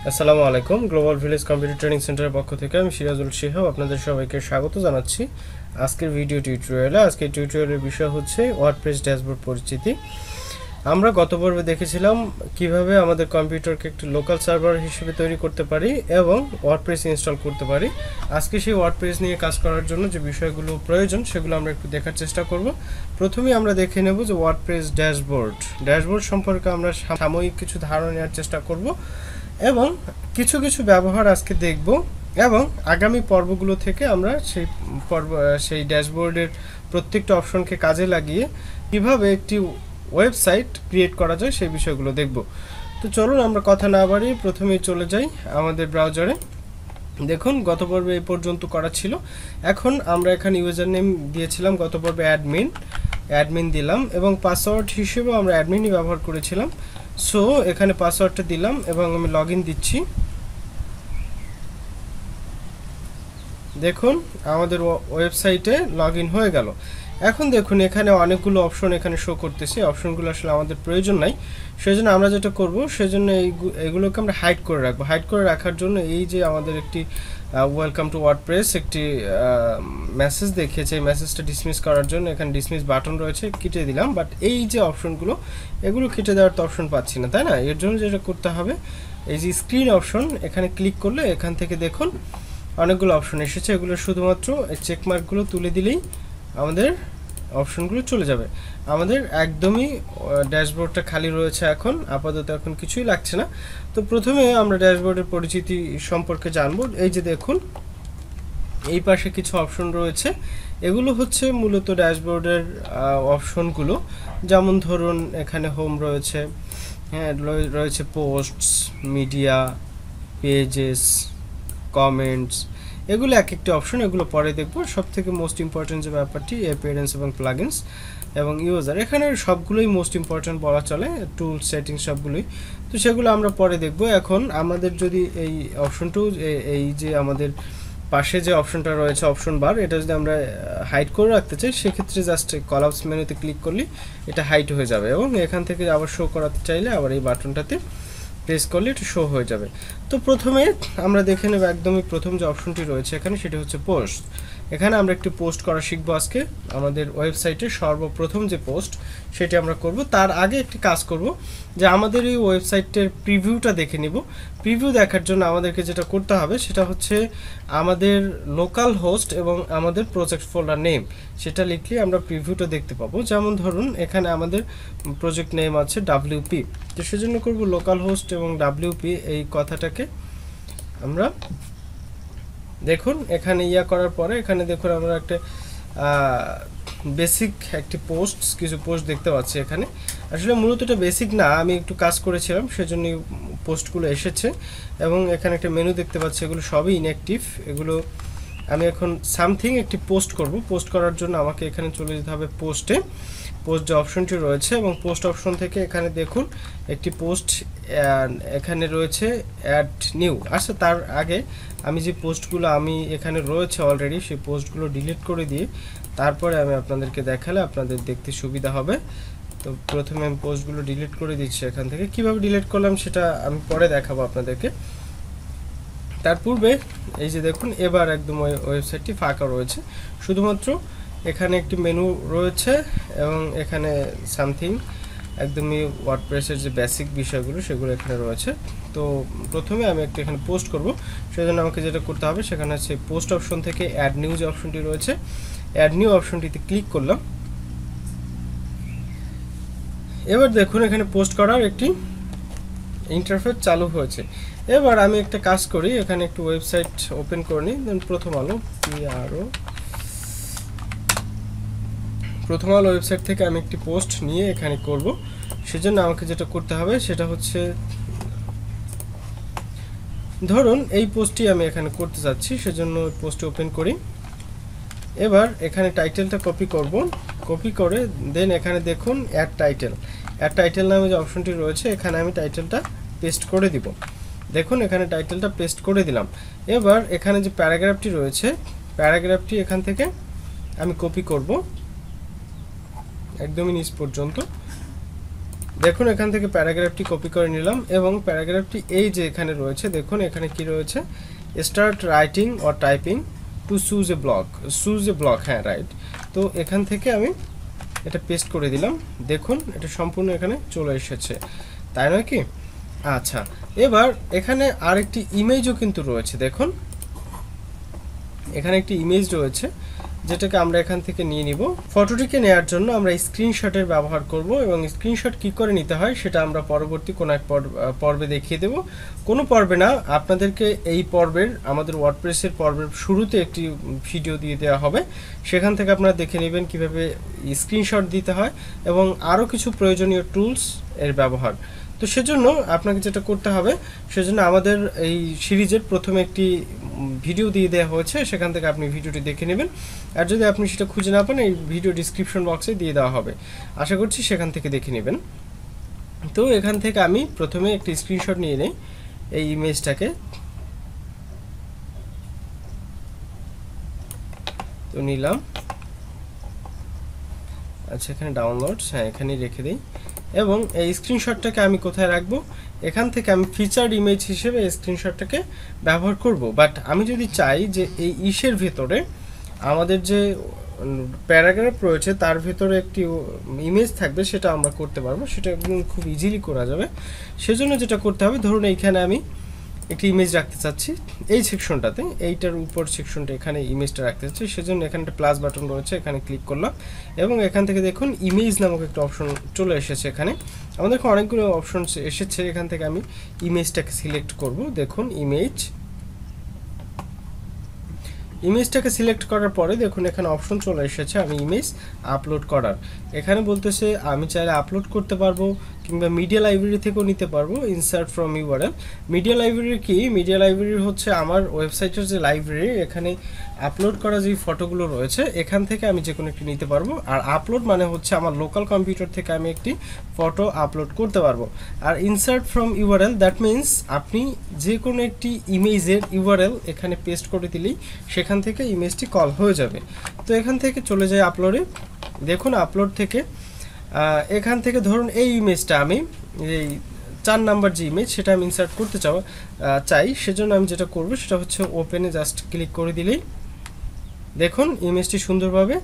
আসসালামু আলাইকুম। Global village computer training সেন্টারের পক্ষ থেকে আমি সিরাজুল শিহাব আপনাদের সবাইকে স্বাগত জানাচ্ছি আজকের ভিডিও টিউটোরিয়ালে। আজকের টিউটোরিয়ালের বিষয় হচ্ছে ওয়ার্ডপ্রেস ড্যাশবোর্ড পরিচিতি। আমরা গত পর্বে দেখেছিলাম কিভাবে আমাদের কম্পিউটারকে একটি লোকাল সার্ভার হিসেবে তৈরি করতে পারি এবং ওয়ার্ডপ্রেস ইনস্টল করতে পারি। আজকে সেই ওয়ার্ডপ্রেস নিয়ে কাজ করার জন্য যে বিষয়গুলো প্রয়োজন সেগুলো আমরা একটু দেখার চেষ্টা করব। প্রথমেই আমরা দেখে নেব যে ওয়ার্ডপ্রেস ড্যাশবোর্ড সম্পর্কে আমরা সাময়িক কিছু ধারণা নেওয়ার চেষ্টা করব এবং কিছু কিছু ব্যবহার আজকে দেখব এবং আগামী পর্বগুলো থেকে আমরা সেই ড্যাশবোর্ডের প্রত্যেকটা অপশনকে কাজে লাগিয়ে কিভাবে একটি ওয়েবসাইট ক্রিয়েট করা যায় সেই বিষয়গুলো দেখব। তো চলুন আমরা কথা না বাড়িয়ে প্রথমেই চলে যাই আমাদের ব্রাউজারে। দেখুন গত পর্বে এই পর্যন্ত করা ছিল। এখন আমরা এখানে ইউজার নেম দিয়েছিলাম গত পর্বে অ্যাডমিন দিলাম এবং পাসওয়ার্ড হিসেবেও আমরা অ্যাডমিনই ব্যবহার করেছিলাম। সো এখানে পাসওয়ার্ডটা দিলাম এবং আমি লগইন দিচ্ছি। দেখুন আমাদের ওয়েবসাইটে লগইন হয়ে গেল। এখন দেখুন এখানে অনেকগুলো অপশন এখানে শো করতেছে। অপশনগুলো আসলে আমাদের প্রয়োজন নাই, সেজন্য আমরা যেটা করব সেজন্য এইগুলোকে আমরা হাইড করে রাখবো। হাইড করে রাখার জন্য এই যে আমাদের একটি ওয়েলকাম টু ওয়ার্ডপ্রেস একটি মেসেজ দেখিয়েছে, এই মেসেজটা ডিসমিস করার জন্য এখানে ডিসমিস বাটন রয়েছে, কেটে দিলাম। বাট এই যে অপশনগুলো এগুলো কেটে দেওয়ার তো অপশন পাচ্ছি না, তাই না? এর জন্য যেটা করতে হবে, এই যে স্ক্রিন অপশন এখানে ক্লিক করলে এখান থেকে দেখুন অনেকগুলো অপশন এসেছে। এগুলো শুধুমাত্র চেকমার্কগুলো তুলে দিলেই আমাদের অপশনগুলো চলে যাবে। আমাদের একদমই ড্যাশবোর্ডটা খালি রয়েছে এখন, আপাতত এখন কিছুই লাগছে না। তো প্রথমে আমরা ড্যাশবোর্ডের পরিচিতি সম্পর্কে জানবো। এই যে দেখুন এই পাশে কিছু অপশন রয়েছে, এগুলো হচ্ছে মূলত ড্যাশবোর্ডের অপশনগুলো। যেমন ধরুন এখানে হোম রয়েছে, হ্যাঁ রয়েছে পোস্টস, মিডিয়া, পেজেস, কমেন্টস, এগুলো এক একটি অপশন, এগুলো পরে দেখব। সব থেকে মোস্ট ইম্পর্টেন্ট যে ব্যাপারটি অ্যাপিয়ারেন্স এবং প্লাগইনস এবং ইউজার, এখানে সবগুলোই মোস্ট ইম্পর্টেন্ট বলা চলে, টুল সেটিংস সবগুলোই। তো সেগুলো আমরা পরে দেখব। এখন আমাদের যদি এই অপশনটু এই যে আমাদের পাশে যে অপশনটা রয়েছে অপশন বার, এটা যদি আমরা হাইড করে রাখতে চাই সেক্ষেত্রে জাস্ট কলাপস মেনুতে ক্লিক করলে এটা হাইড হয়ে যাবে এবং এখান থেকে আবার শো করাতে চাইলে আবার এই বাটনটাতে প্রেস করলে এটা শো হয়ে যাবে। তো প্রথমে আমরা দেখে নেব একদমই প্রথম যে অপশনটি রয়েছে এখানে, সেটি হচ্ছে পোস্ট। এখানে আমরা একটি পোস্ট করা শিখব আজকে। আমাদের ওয়েবসাইটে সর্বপ্রথম যে পোস্ট সেটি আমরা করব। তার আগে একটি কাজ করব যে আমাদের এই ওয়েবসাইটের প্রিভিউটা দেখে নিব। প্রিভিউ দেখার জন্য আমাদেরকে যেটা করতে হবে সেটা হচ্ছে আমাদের লোকাল হোস্ট এবং আমাদের প্রজেক্ট ফোল্ডার নেম, সেটা লিখলে আমরা প্রিভিউটা দেখতে পাবো। যেমন ধরুন এখানে আমাদের প্রজেক্ট নেম আছে WP, তো সেজন্য করব লোকাল হোস্ট এবং WP এই কথাটাকে আমরা দেখুন এখানে করার পরে এখানে দেখুন আমরা একটা বেসিক একটি কিছু পোস্ট দেখতে পাচ্ছি এখানে। আসলে মূলত এটা বেসিক না, আমি একটু কাজ করেছিলাম সেজন্য পোস্টগুলো এসেছে এবং এখানে একটা মেনু দেখতে পাচ্ছি, এগুলো সবই ইনঅ্যাক্টিভ। এগুলো আমি এখন সামথিং একটি পোস্ট করব। পোস্ট করার জন্য আমাকে এখানে চলে যেতে হবে পোস্ট যে অপশনটি রয়েছে এবং পোস্ট অপশন থেকে এখানে দেখুন একটি পোস্ট এখানে রয়েছে অ্যাড নিউ। আচ্ছা তার আগে আমি যে পোস্টগুলো আমি এখানে রয়েছে অলরেডি সেই পোস্টগুলো ডিলিট করে দিয়ে তারপরে আমি আপনাদেরকে দেখালে আপনাদের দেখতে সুবিধা হবে। তো প্রথমে আমি পোস্টগুলো ডিলিট করে দিচ্ছি এখান থেকে। কিভাবে ডিলিট করলাম সেটা আমি পরে দেখাবো আপনাদেরকে। তার পূর্বে এই যে দেখুন এবার একদম ওয়েবসাইটটি ফাঁকা রয়েছে, শুধুমাত্র এখানে একটি মেনু রয়েছে এবং এখানে সামথিং একদমই ওয়ার্ডপ্রেসের যে বেসিক বিষয়গুলো সেগুলো এখানে রয়েছে। তো প্রথমে আমি একটা এখানে পোস্ট করব, সেজন্য আমাকে যেটা করতে হবে সেখানে হচ্ছে পোস্ট অপশন থেকে অ্যাড নিউ যে অপশনটি রয়েছে অ্যাড নিউ অপশনটিতে ক্লিক করলাম। এবার দেখুন এখানে পোস্ট করার একটি ইন্টারফেস চালু হয়েছে। এবার আমি একটা কাজ করি, এখানে একটু ওয়েবসাইট ওপেন করে নিই। দেন প্রথম আলো ওয়েবসাইট থেকে আমি একটি পোস্ট নিয়ে এখানে করব। সেজন্য আমাকে যেটা করতে হবে সেটা হচ্ছে ধরুন এই পোস্টটি আমি এখানে করতে যাচ্ছি, সেজন্য পোস্টটি ওপেন করি। এবার এখানে টাইটেলটা কপি করব, কপি করে দেন এখানে দেখুন অ্যাড টাইটেল নামে যে অপশনটি রয়েছে এখানে আমি টাইটেলটা পেস্ট করে দিব। দেখুন এখানে টাইটেলটা পেস্ট করে দিলাম। এবার এখানে যে প্যারাগ্রাফটি রয়েছে প্যারাগ্রাফটি এখান থেকে আমি কপি করব একদমই নিচ পর্যন্ত। দেখুন এখান থেকে প্যারাগ্রাফটি কপি করে নিলাম এবং প্যারাগ্রাফটি এই যে এখানে রয়েছে, দেখুন এখানে কি রয়েছে, start writing or typing to choose a block, হ্যাঁ রাইট। তো এখান থেকে আমি এটা পেস্ট করে দিলাম, দেখুন এটা সম্পূর্ণ এখানে চলে এসেছে, তাই নয় কি? আচ্ছা, এবার এখানে আরেকটি ইমেজও কিন্তু রয়েছে, দেখুন এখানে একটি ইমেজ রয়েছে যেটাকে আমরা এখান থেকে নিয়ে নিব। ফটোটিকে নেওয়ার জন্য আমরা স্ক্রিনশটের ব্যবহার করব এবং স্ক্রিনশট কি করে নিতে হয় সেটা আমরা পরবর্তী কোনো এক পর্বে দেখিয়ে দেব। কোনো পর্বে না, আপনাদেরকে এই পর্বের আমাদের ওয়ার্ডপ্রেসের পর্বের শুরুতে একটি ভিডিও দিয়ে দেওয়া হবে, সেখান থেকে আপনারা দেখে নেবেন কিভাবে স্ক্রিনশট দিতে হয় এবং আরও কিছু প্রয়োজনীয় টুলস এর ব্যবহার। তো সেজন্য আপনাকে যেটা করতে হবে, সেজন্য আমাদের এই সিরিজের প্রথমে একটি ভিডিও দিয়ে দেওয়া হয়েছে, সেখান থেকে আপনি ভিডিওটি দেখে নেবেন। আর যদি আপনি সেটা খুঁজে না পান, এই ভিডিও ডিসক্রিপশন বক্সে দিয়ে দেওয়া হবে, আশা করছি সেখান থেকে দেখে নেবেন। তো এখান থেকে আমি প্রথমে একটি স্ক্রিনশট নিয়ে নেই এই ইমেজটাকে, তো নিলাম। আচ্ছা, এখানে ডাউনলোডস, হ্যাঁ এখানেই রেখে দিই এবং এই স্ক্রিনশটটাকে আমি কোথায় রাখবো, এখান থেকে আমি ফিচার্ড ইমেজ হিসেবে এই স্ক্রিনশটটাকে ব্যবহার করব। বাট আমি যদি চাই যে এই ইসের ভেতরে আমাদের যে প্যারাগ্রাফ রয়েছে তার ভেতরে একটি ইমেজ থাকবে, সেটা আমরা করতে পারবো, সেটা একদম খুব ইজিলি করা যাবে। সেজন্য যেটা করতে হবে, ধরুন এইখানে আমি একটি ইমেজ রাখতে চাচ্ছি এই সেকশনটাতে, এইটার উপর সেকশনটা এখানে ইমেজটা রাখতে চাচ্ছি, সেজন্য এখানে একটা প্লাস বাটন রয়েছে, এখানে ক্লিক করলাম এবং এখান থেকে দেখুন ইমেজ নামক একটা অপশন চলে এসেছে। এখানে আমাদের অনেকগুলো অপশন এসেছে, এখান থেকে আমি ইমেজটাকে সিলেক্ট করব। দেখুন ইমেজটাকে সিলেক্ট করার পরে দেখুন এখানে অপশন চলে এসেছে আমি ইমেজ আপলোড করার। এখানে বলতেছে আমি চাইলে আপলোড করতে পারবো কিংবা মিডিয়া লাইব্রেরি থেকেও নিতে পারবো, insert from URL. Media library কি? মিডিয়া লাইব্রেরি হচ্ছে আমার ওয়েবসাইটের যে লাইব্রেরি, এখানে আপলোড করা যে ফটোগুলো রয়েছে এখান থেকে আমি যে কোনো একটি নিতে পারবো। আর আপলোড মানে হচ্ছে আমার লোকাল কম্পিউটার থেকে আমি একটি ফটো আপলোড করতে পারবো। আর insert from URL that means আপনি যে কোনো একটি ইমেজের ইউআরএল এখানে পেস্ট করে দিলেই সেখান থেকে ইমেজটি কল হয়ে যাবে। তো এখান থেকে চলে যায় আপলোডে, দেখুন আপলোড থেকে এখান থেকে ধরুন এই ইমেজটা আমি এই 4 নাম্বার যে ইমেজ সেটা আমি ইনসার্ট করতে চাই, সেজন্য আমি যেটা করব সেটা হচ্ছে ওপেনে জাস্ট ক্লিক করে দিলেই দেখুন ইমেজটি সুন্দরভাবে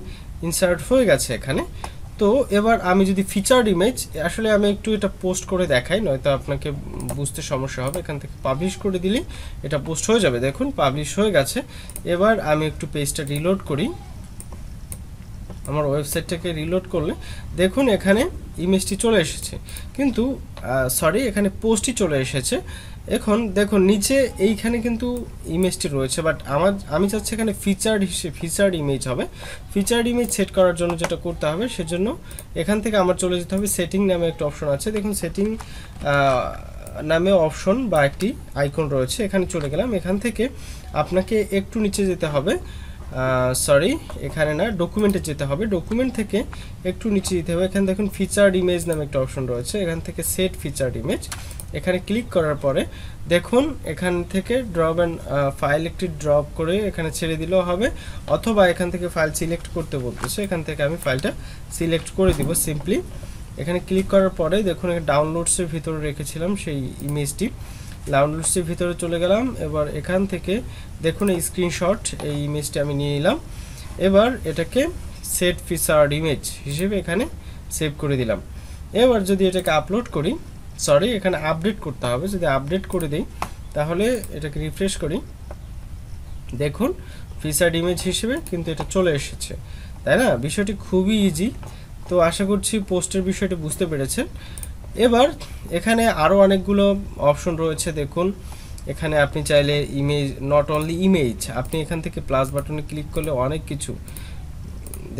ইনসার্ট হয়ে গেছে এখানে। তো এবার আমি যদি ফিচার্ড ইমেজ, আসলে আমি একটু এটা পোস্ট করে দেখাই, নয়তো আপনাকে বুঝতে সমস্যা হবে। এখান থেকে পাবলিশ করে দিলেই এটা পোস্ট হয়ে যাবে, দেখুন পাবলিশ হয়ে গেছে। এবার আমি একটু পেজটা রিলোড করি, আমার ওয়েবসাইটটাকে রিলোড করলে দেখুন এখানে ইমেজটি চলে এসেছে, কিন্তু সরি এখানে পোস্টই চলে এসেছে। এখন দেখুন নিচে এইখানে কিন্তু ইমেজটি রয়েছে, বাট আমি চাচ্ছি এখানে ফিচার্ড ইমেজ হবে। ফিচার্ড ইমেজ সেট করার জন্য যেটা করতে হবে, সেজন্য এখান থেকে আমার চলে যেতে হবে সেটিং নামে একটা অপশন আছে, দেখুন সেটিং নামে অপশন বা একটি আইকন রয়েছে, এখানে চলে গেলাম। এখান থেকে আপনাকে একটু নিচে যেতে হবে, সরি এখানে না, ডকুমেন্টে যেতে হবে, ডকুমেন্ট থেকে একটু নিচে যেতে হবে। এখানে দেখুন ফিচার্ড ইমেজ নামে একটা অপশন রয়েছে, এখান থেকে সেট ফিচার্ড ইমেজ, এখানে ক্লিক করার পরে দেখুন এখান থেকে ড্রপ অ্যান্ড ফাইল একটি ড্রপ করে এখানে ছেড়ে দিলেও হবে, অথবা এখান থেকে ফাইল সিলেক্ট করতে বলতেছে, এখান থেকে আমি ফাইলটা সিলেক্ট করে দিব সিম্পলি। এখানে ক্লিক করার পরে দেখুন ডাউনলোডসের ভিতরে রেখেছিলাম সেই ইমেজটি, ডাউনলোডসের ভিতরে চলে গেলাম। এবার এখান থেকে দেখুন এই স্ক্রিনশট এই ইমেজটি আমি নিয়ে নিলাম, এবার এটাকে সেট ফিচার্ড ইমেজ হিসেবে এখানে সেভ করে দিলাম। এবার যদি এটাকে আপলোড করি, সরি এখানে আপডেট করতে হবে, যদি আপডেট করে দিই তাহলে এটাকে রিফ্রেশ করি, দেখুন ফিচার্ড ইমেজ হিসেবে কিন্তু এটা চলে এসেছে, তাই না? বিষয়টি খুবই ইজি। তো আশা করছি পোস্টের বিষয়টি বুঝতে পেরেছেন। এবার এখানে আরও অনেকগুলো অপশন রয়েছে, দেখুন এখানে আপনি চাইলে ইমেজ, নট অনলি ইমেজ, আপনি এখান থেকে প্লাস বাটনে ক্লিক করলে অনেক কিছু,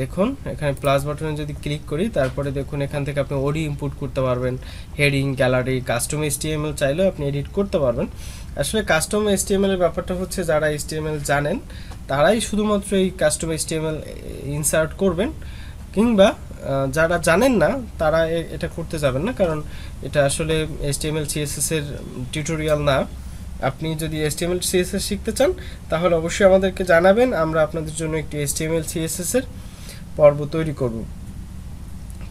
দেখুন এখানে প্লাস বাটনে যদি ক্লিক করি তারপরে দেখুন এখান থেকে আপনি ওডি ইনপুট করতে পারবেন, হেডিং, গ্যালারি, কাস্টম HTML চাইলেও আপনি এডিট করতে পারবেন। আসলে কাস্টম HTML এর ব্যাপারটা হচ্ছে যারা HTML জানেন তারাই শুধুমাত্র এই কাস্টম HTML ইনসার্ট করবেন, কিংবা যারা জানেন না তারা এটা করতে যাবেন না, কারণ এটা আসলে HTML CSS এর টিউটোরিয়াল না। আপনি যদি HTML CSS শিখতে চান তাহলে অবশ্যই আমাদেরকে জানাবেন, আমরা আপনাদের জন্য একটি HTML CSS এর পর্ব তৈরি করব।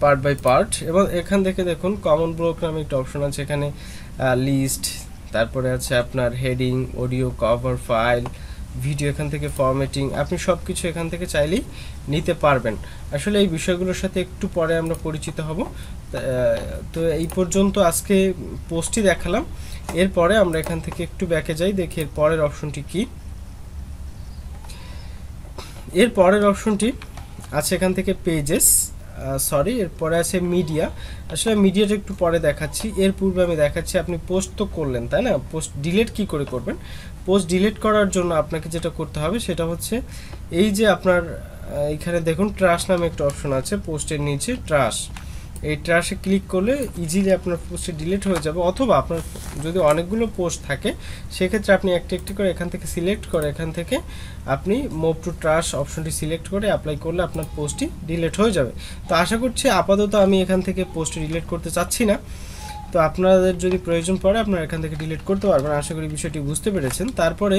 Part by part. এবং এখান থেকে দেখুন কমন ব্লক নামে একটা অপশন আছে, এখানে লিস্ট, তারপরে আছে আপনার heading, audio, cover, file, video, এখান থেকে ফরম্যাটিং, আপনি সব কিছু এখান থেকে চাইলেই নিতে পারবেন। আসলে এই বিষয়গুলোর সাথে একটু পরে আমরা পরিচিত হব। তো এই পর্যন্ত আজকে পোস্টটি দেখালাম। এরপরে আমরা এখান থেকে একটু ব্যাকে যাই, দেখি এর পরের অপশনটি কি। এর পরের অপশনটি আছে এখান থেকে পেজেস, এরপরে আছে মিডিয়া। আসলে মিডিয়াটা একটু পরে দেখাচ্ছি, এর পূর্বে আমি দেখাচ্ছি আপনি পোস্ট তো করলেন, তাই না? পোস্ট ডিলিট কি করে করবেন? পোস্ট ডিলিট করার জন্য আপনাকে যেটা করতে হবে সেটা হচ্ছে এই যে আপনার এইখানে দেখুন ট্রাশ নামে একটা অপশন আছে, পোস্টের নিচে ট্রাশ, এই ট্রাশে ক্লিক করলে ইজিলি আপনার পোস্টে ডিলিট হয়ে যাবে। অথবা আপনার যদি অনেকগুলো পোস্ট থাকে সেক্ষেত্রে আপনি একটি একটি করে এখান থেকে সিলেক্ট করে এখান থেকে আপনি মুভ টু ট্রাশ অপশনটি সিলেক্ট করে অ্যাপ্লাই করলে আপনার পোস্টটি ডিলিট হয়ে যাবে। তো আশা করছি আপাতত আমি এখান থেকে পোস্টটি ডিলিট করতে চাচ্ছি না, তো আপনাদের যদি প্রয়োজন পড়ে আপনারা এখান থেকে ডিলিট করতে পারবেন। আশা করি বিষয়টি বুঝতে পেরেছেন। তারপরে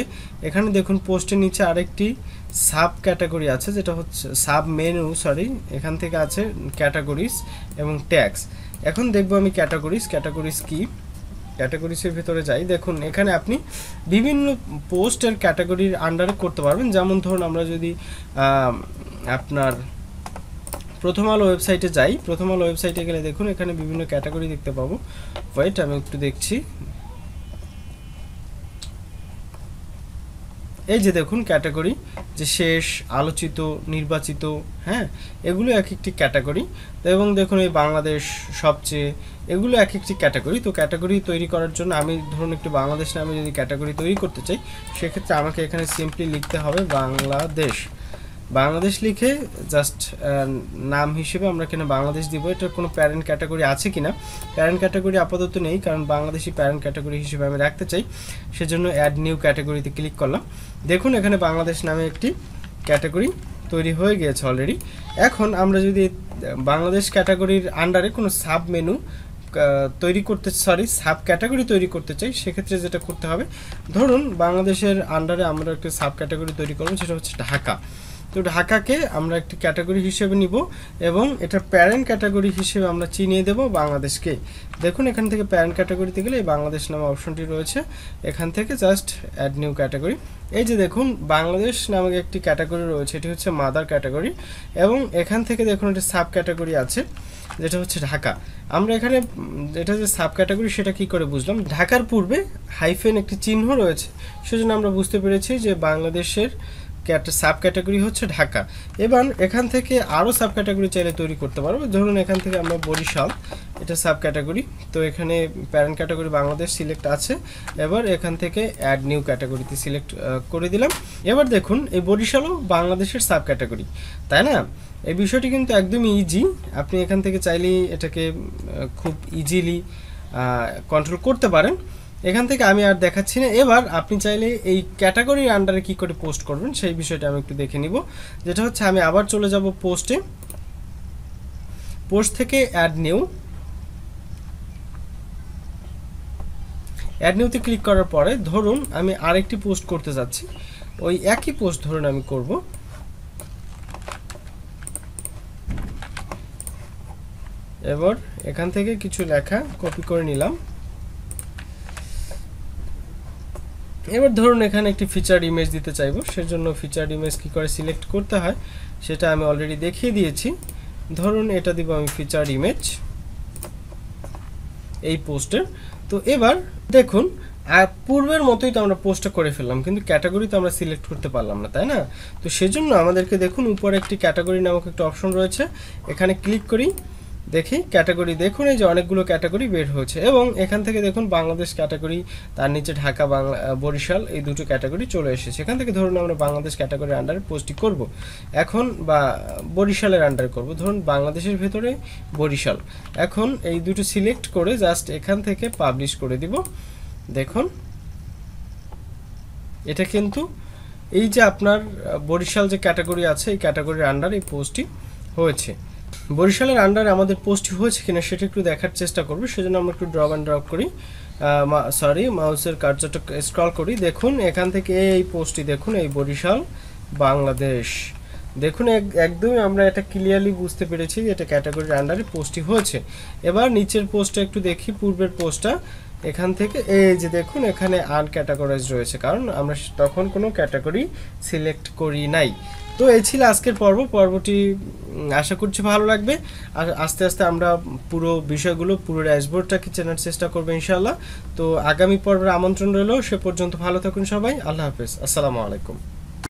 এখানে দেখুন পোস্টের নিচে আরেকটি সাব ক্যাটাগরি আছে, যেটা হচ্ছে সাব মেনু, এখান থেকে আছে ক্যাটাগরিজ এবং ট্যাগস। এখন দেখব আমি ক্যাটাগরিজ কি, ক্যাটাগরিজের ভিতরে যাই। দেখুন এখানে আপনি বিভিন্ন পোস্টের ক্যাটাগরির আন্ডারে করতে পারবেন। যেমন ধরুন আমরা যদি আপনার প্রথম আলো ওয়েবসাইটে যাই, প্রথম আলো ওয়েবসাইটে গেলে দেখুন এখানে বিভিন্ন ক্যাটাগরি দেখতে পাবো। ওয়েট, আমি একটু দেখছি। এই যে দেখুন ক্যাটাগরি, যে শেষ, আলোচিত, নির্বাচিত, হ্যাঁ, এগুলো এক একটি ক্যাটাগরি। এবং দেখুন এই বাংলাদেশ, সবচেয়ে, এগুলো এক একটি ক্যাটাগরি। তো ক্যাটাগরি তৈরি করার জন্য আমি ধরুন একটু বাংলাদেশ নামে যদি ক্যাটাগরি তৈরি করতে চাই, সেক্ষেত্রে আমাকে এখানে সিম্পলি লিখতে হবে বাংলাদেশ লিখে জাস্ট নাম হিসেবে আমরা এখানে বাংলাদেশ দিব। এটার কোনো প্যারেন্ট ক্যাটাগরি আছে কিনা, প্যারেন্ট ক্যাটাগরি আপাতত নেই, কারণ বাংলাদেশি প্যারেন্ট ক্যাটাগরি হিসেবে আমি রাখতে চাই, সেজন্য অ্যাড নিউ ক্যাটাগরিতে ক্লিক করলাম। দেখুন এখানে বাংলাদেশ নামে একটি ক্যাটাগরি তৈরি হয়ে গিয়েছে অলরেডি। এখন আমরা যদি বাংলাদেশ ক্যাটাগরির আন্ডারে কোনো সাব মেনু সাব ক্যাটাগরি তৈরি করতে চাই, সেক্ষেত্রে যেটা করতে হবে, ধরুন বাংলাদেশের আন্ডারে আমরা একটা সাব ক্যাটাগরি তৈরি করব, সেটা হচ্ছে ঢাকা। তো ঢাকাকে আমরা একটি ক্যাটাগরি হিসেবে নিব এবং এটার প্যারেন্ট ক্যাটাগরি হিসেবে আমরা চিনিয়ে দেব বাংলাদেশকে। দেখুন এখান থেকে প্যারেন্ট ক্যাটাগরিতে গেলে এই বাংলাদেশ নামে অপশনটি রয়েছে, এখান থেকে জাস্ট অ্যাড নিউ ক্যাটাগরি। এই যে দেখুন বাংলাদেশ নামে একটি ক্যাটাগরি রয়েছে, এটি হচ্ছে মাদার ক্যাটাগরি। এবং এখান থেকে দেখুন একটি সাব ক্যাটাগরি আছে, যেটা হচ্ছে ঢাকা। আমরা এখানে এটা যে সাব ক্যাটাগরি সেটা কি করে বুঝলাম, ঢাকার পূর্বে হাইফেন একটি চিহ্ন রয়েছে, সেজন্য আমরা বুঝতে পেরেছি যে বাংলাদেশের সাব ক্যাটাগরি হচ্ছে ঢাকা। এবার এখান থেকে আরও সাব ক্যাটাগরি চাইলে তৈরি করতে পারবো। ধরুন এখান থেকে আমরা বরিশাল, এটা সাব ক্যাটাগরি, তো এখানে প্যারেন্ট ক্যাটাগরি বাংলাদেশ সিলেক্ট আছে। এবার এখান থেকে অ্যাড নিউ ক্যাটাগরিতে সিলেক্ট করে দিলাম। এবার দেখুন এই বরিশালও বাংলাদেশের সাব ক্যাটাগরি, তাই না? এই বিষয়টি কিন্তু একদমই ইজি, আপনি এখান থেকে চাইলেই এটাকে খুব ইজিলি কন্ট্রোল করতে পারেন। এখান থেকে আমি আর দেখাচ্ছি না। এবার আপনি চাইলে এই ক্যাটাগরির আন্ডারে কি করে পোস্ট করবেন সেই বিষয়টা আমি একটু দেখে নিব। যেটা হচ্ছে আমি আবার চলে যাব পোস্টে, পোস্ট থেকে অ্যাড নিউতে ক্লিক করার পরে ধরুন আমি আরেকটি পোস্ট করতে যাচ্ছি, ওই একই পোস্ট ধরুন আমি করব। এবার এখান থেকে কিছু লেখা কপি করে নিলাম। এবার ধরুন এখানে একটি ফিচার্ড ইমেজ দিতে চাইবো, সেজন্য ফিচার্ড ইমেজ কি করে সিলেক্ট করতে হয় সেটা আমি অলরেডি দেখিয়ে দিয়েছি। ধরুন এটা দিব আমি ফিচার্ড ইমেজ এই পোস্টের। তো এবার দেখুন পূর্বের মতোই তো আমরা পোস্টটা করে ফেললাম, কিন্তু ক্যাটাগরি তো আমরা সিলেক্ট করতে পারলাম না, তাই না? তো সেজন্য আমাদেরকে দেখুন উপরে একটি ক্যাটাগরি নামক একটা অপশন রয়েছে, এখানে ক্লিক করি, দেখি ক্যাটাগরি, দেখুন এই যে অনেকগুলো ক্যাটাগরি বের হয়েছে। এবং এখান থেকে দেখুন বাংলাদেশ ক্যাটাগরি, তার নিচে ঢাকা, বরিশাল, এই দুটো ক্যাটাগরি চলে এসেছে। এখান থেকে ধরুন আমরা বাংলাদেশ ক্যাটাগরির আন্ডারে পোস্টটি করব এখন, বা বরিশালের আন্ডারে করব, ধরুন বাংলাদেশের ভেতরে বরিশাল। এখন এই দুটো সিলেক্ট করে জাস্ট এখান থেকে পাবলিশ করে দিব। দেখুন এটা কিন্তু এই যে আপনার বরিশাল যে ক্যাটাগরি আছে এই ক্যাটাগরির আন্ডারে এই পোস্টটি হয়েছে। বরিশালের আন্ডারে আমাদের পোস্টটি হয়েছে কিনা সেটা একটু দেখার চেষ্টা করব, সেজন্য আমরা একটু ড্রপ অ্যান্ড ড্রপ করি, মাউসের কার্সারটা স্ক্রল করি। দেখুন এখান থেকে এই পোস্টটি দেখুন, এই বরিশাল বাংলাদেশ, দেখুন একদমই আমরা এটা ক্লিয়ারলি বুঝতে পেরেছি যে এটা ক্যাটাগরির আন্ডারে পোস্টই হয়েছে। এবার নিচের পোস্টটা একটু দেখি, পূর্বের পোস্টটা। এখান থেকে এই যে দেখুন এখানে আনক্যাটাগরাইজ রয়েছে, কারণ আমরা তখন কোনো ক্যাটাগরি সিলেক্ট করি নাই। তো এই ছিল আজকের পর্বটি আশা করছি ভালো লাগবে। আর আস্তে আস্তে আমরা পুরো বিষয়গুলো, পুরো ড্যাশবোর্ডটাকে চেনার চেষ্টা করবো ইনশাআল্লাহ। তো আগামী পর্বের আমন্ত্রণ রইল। সে পর্যন্ত ভালো থাকুন সবাই। আল্লাহ হাফেজ, আসসালামু আলাইকুম।